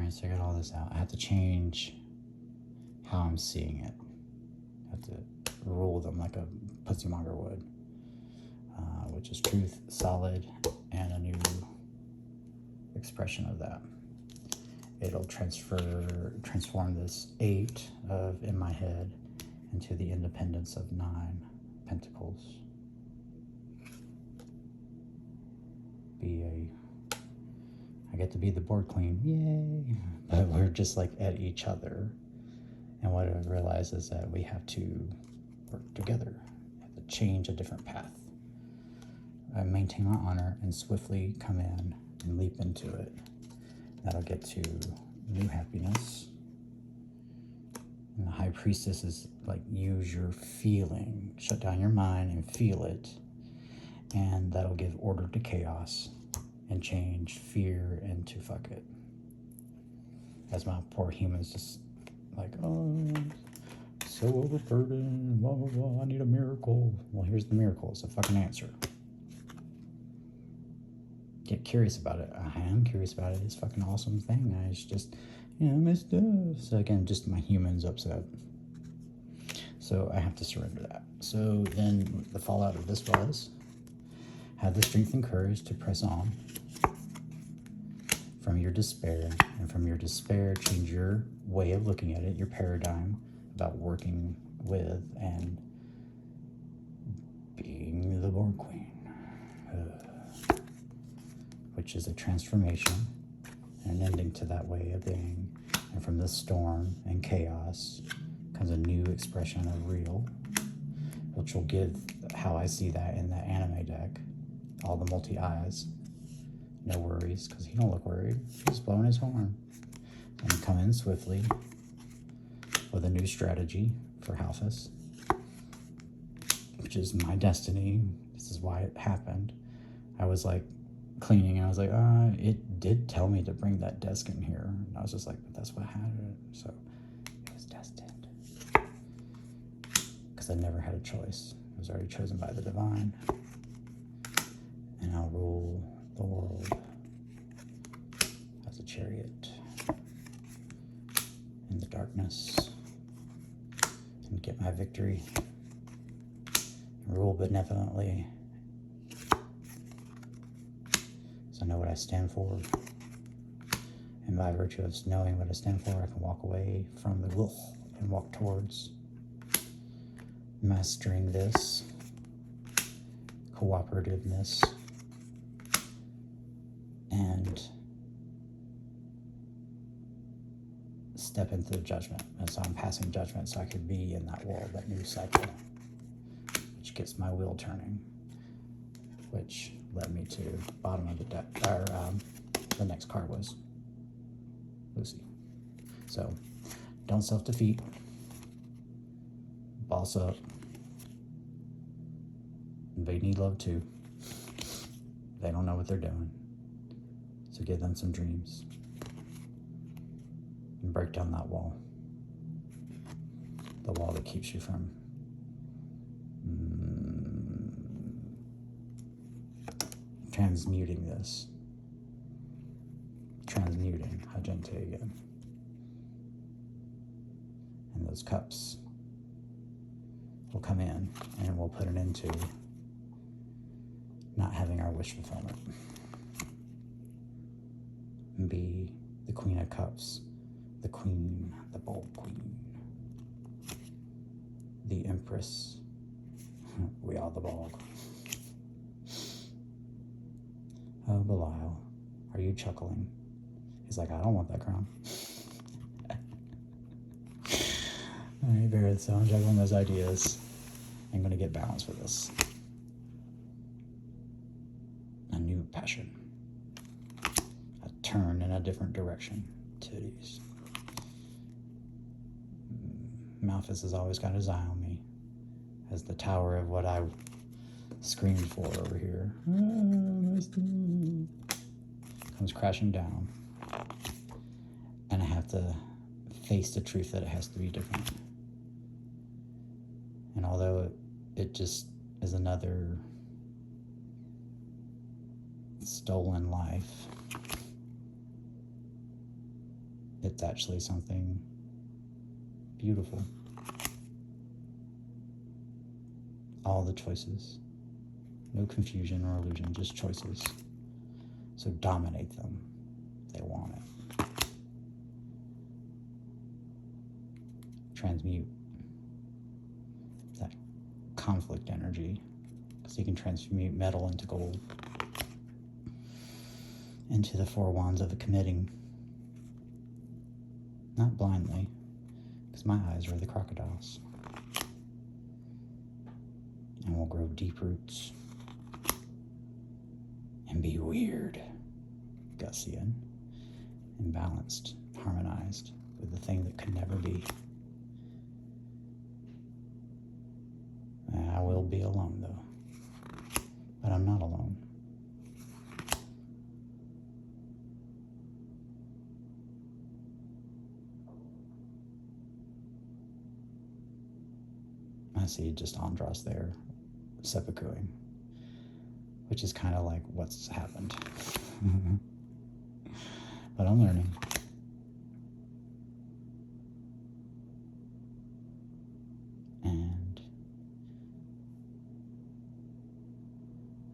Alright, so I got all this out. I have to change how I'm seeing it. I have to rule them like a pussymonger would, which is truth, solid, and a new expression of that. It'll transform this 8 of in my head into the independence of 9 pentacles. I get to be the board queen, yay! But we're just like at each other. And what I realize is that we have to work together. We have to change a different path. I maintain my honor and swiftly come in and leap into it. That'll get to new happiness. And the High Priestess is like, use your feeling. Shut down your mind and feel it. And that'll give order to chaos and change fear into fuck it. As my poor humans just like, oh, so overburdened, blah, blah, blah, I need a miracle. Well, here's the miracle. It's a fucking answer. Get curious about it. I am curious about it. It's a fucking awesome thing. It's just, my stuff. So again, just my humans upset. So I have to surrender that. So then the fallout of this was, have the strength and courage to press on from your despair, and from your despair, change your way of looking at it, your paradigm about working with and being the board queen, which is a transformation and an ending to that way of being. And from this storm and chaos comes a new expression of real, which will give how I see that in that anime deck, all the multi-eyes. No worries, because he don't look worried. He's blowing his horn. And come in swiftly with a new strategy for Halphus, which is my destiny. This is why it happened. I was like cleaning, and I was like, it did tell me to bring that desk in here. And I was just like, but that's what had it. So it was destined. Because I never had a choice. I was already chosen by the divine. And I'll rule the world as a chariot in the darkness and get my victory and rule benevolently, so I know what I stand for, and by virtue of knowing what I stand for, I can walk away from the wolf and walk towards mastering this cooperativeness and step into the judgment. And so I'm passing judgment so I could be in that world, that new cycle, which gets my wheel turning, which led me to bottom of the deck, or the next card was Lucy. So don't self-defeat, boss up. They need love too. They don't know what they're doing. So give them some dreams and break down that wall. The wall that keeps you from transmuting this. Transmuting, Hajente again. And those cups will come in and we'll put an end to not having our wish fulfillment. And be the Queen of Cups, the Queen, the bold Queen, the Empress, we are the Bog. Oh, Belial, are you chuckling? He's like, I don't want that crown. All right, Barrett, so I'm juggling those ideas. I'm going to get balance for this. A new passion. A turn in a different direction. Titties. Malphus has always got his eye on me as the tower of what I screamed for over here comes crashing down, and I have to face the truth that it has to be different. And although it just is another stolen life, It's actually something beautiful. All the choices. No confusion or illusion, just choices. So dominate them. They want it. Transmute that conflict energy, because you can transmute metal into gold, into the four wands of the committing. Not blindly, because my eyes are the crocodiles. And we'll grow deep roots and be weird, Gussian, and balanced, harmonized with the thing that could never be. I will be alone, though. But I'm not alone. I see just Andros there, seppukuing, which is kind of like what's happened. But I'm learning. And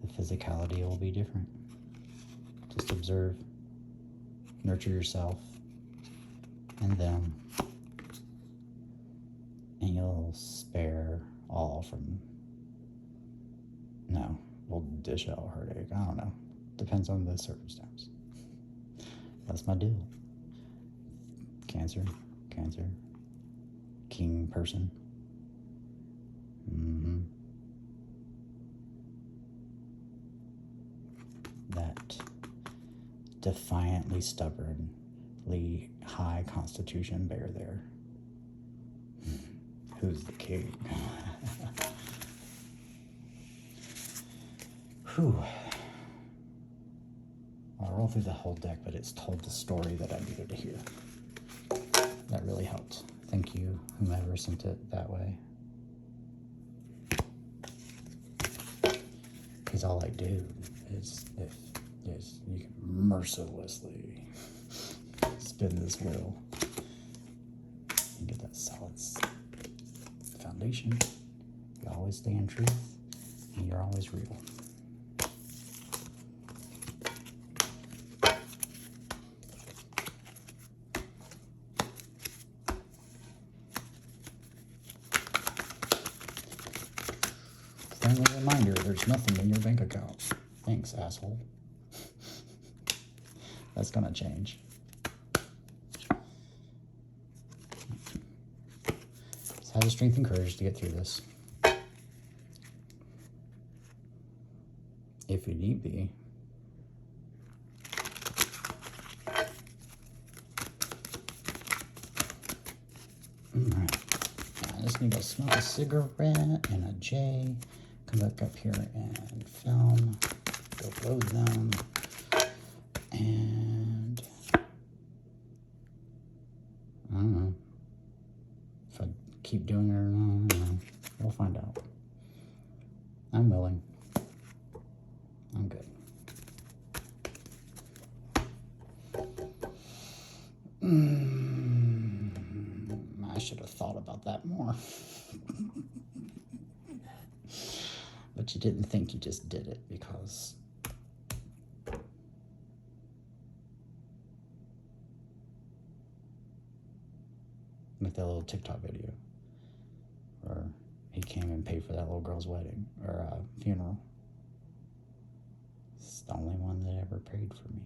the physicality will be different. Just observe, nurture yourself and them, and you'll spare all from, no, we'll dish out heartache. I don't know. Depends on the circumstance. That's my deal. Cancer, king person. That defiantly stubbornly high constitution bear there. Who's the king? Whew. I'll roll through the whole deck, but it's told the story that I needed to hear. That really helped. Thank you, whomever sent it that way. Because all I do is, if you can mercilessly spin this wheel and get that solid foundation. You always stay in truth, and you're always real. Friendly reminder, there's nothing in your bank account. Thanks, asshole. That's gonna change. Just have the strength and courage to get through this. If you need be. Alright. I just need to smoke a cigarette and a J. Come back up here and film. Go load them. And I don't know if I keep doing it or not. I don't know. We'll find out. I'm willing. I'm good. I should have thought about that more. But you didn't think, you just did it because like that little TikTok video where he came and paid for that little girl's wedding or funeral. It's the only one that ever prayed for me.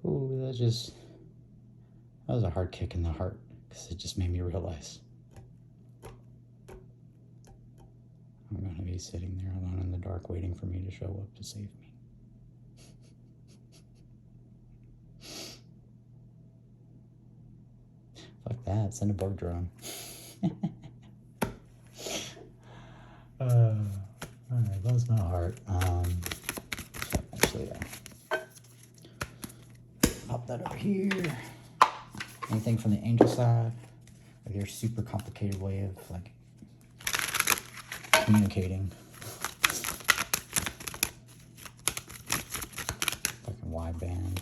Ooh, that was a hard kick in the heart because it just made me realize I'm going to be sitting there alone in the dark waiting for me to show up to save me. Fuck that, send a borg drone. Alright, that was my heart. Actually, pop that up here. Anything from the angel side? Like their super complicated way of like communicating.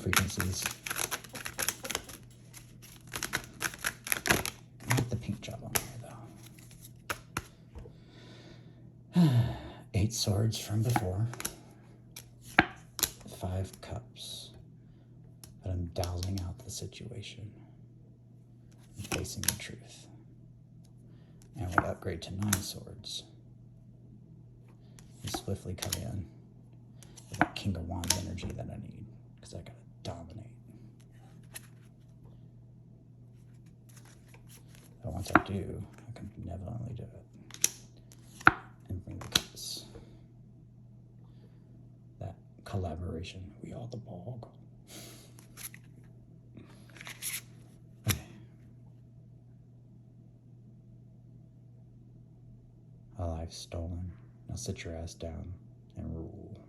frequencies. Not the paint job on there, though. 8 swords from before. 5 cups. But I'm dowsing out the situation. I'm facing the truth. And we upgrade to 9 swords. And swiftly come in with that King of Wands energy that I need. Because I gotta dominate. But once I do, I can benevolently do it. And bring the cups. That collaboration. We are the bog. Okay. A life stolen. Now sit your ass down and rule.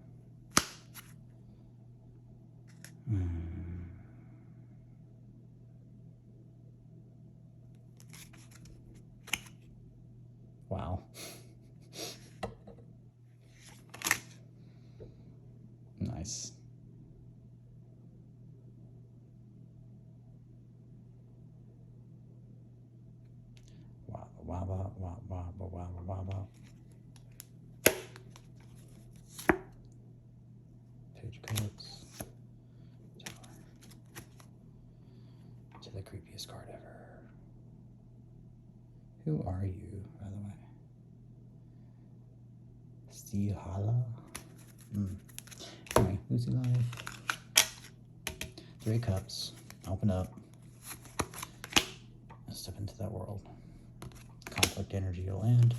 Wow. Nice. Wow, wow, wow, wow, wow, wow, wow, wow. Page codes. Tower. To the creepiest card ever. Who are you, by the way? Stihala? Anyway, Lucy Life. 3 cups. Open up. Step into that world. Conflict energy will end.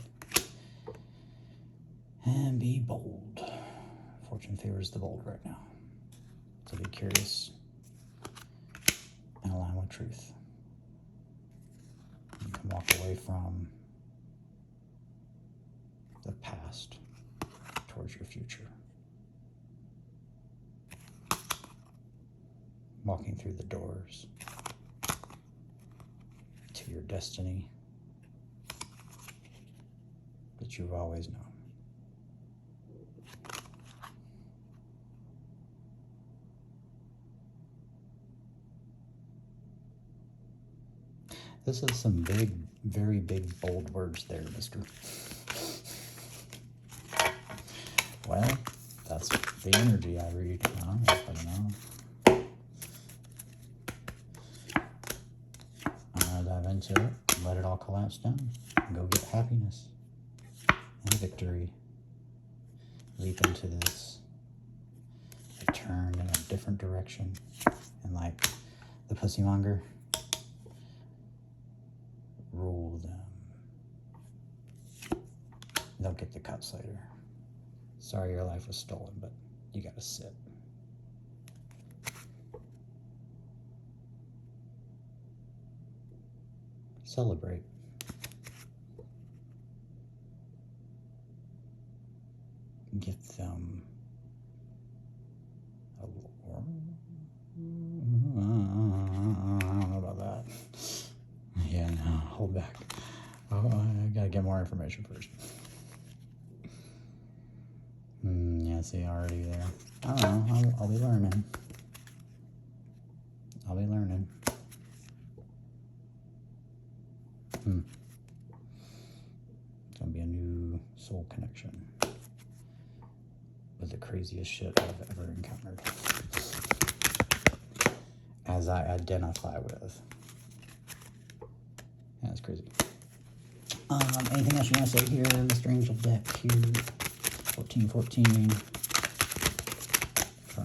And be bold. Fortune favors the bold right now. So be curious and align with truth. You can walk away from the past towards your future. Walking through the doors to your destiny that you've always known. This is some big, very big, bold words there, mister. Well, that's the energy I read. I don't know. I'm going to dive into it, let it all collapse down, and go get happiness and victory. Leap into this. I turn in a different direction. And like the pussy monger, rule them. They'll get the cups later. Sorry your life was stolen, but you gotta sit. Celebrate. Give them a little more. I don't know about that. Yeah, no, hold back. Oh, I gotta get more information first. Yeah, see, already there. I don't know. I'll be learning. I'll be learning. It's gonna be a new soul connection with the craziest shit I've ever encountered. As I identify with. Yeah, that's crazy. Anything else you want to say here, Mr. Angel Deck here? 1414.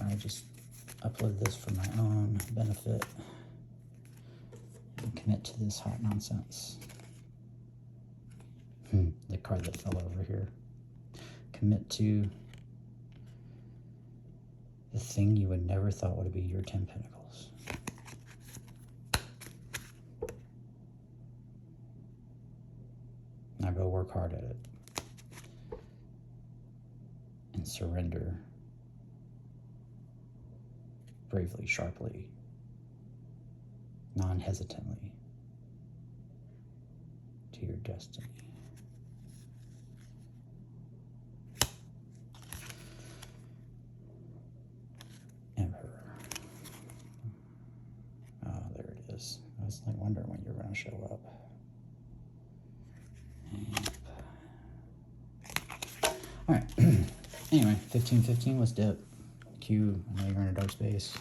I just upload this for my own benefit and commit to this hot nonsense. The card that fell over here. Commit to the thing you would never thought would be your 10 Pentacles. Now go work hard at it. And surrender bravely, sharply, non-hesitantly to your destiny. Emperor. wondering when you're going to show up. All right. Anyway, 1515, let's dip. Q, I know you're in a dark space.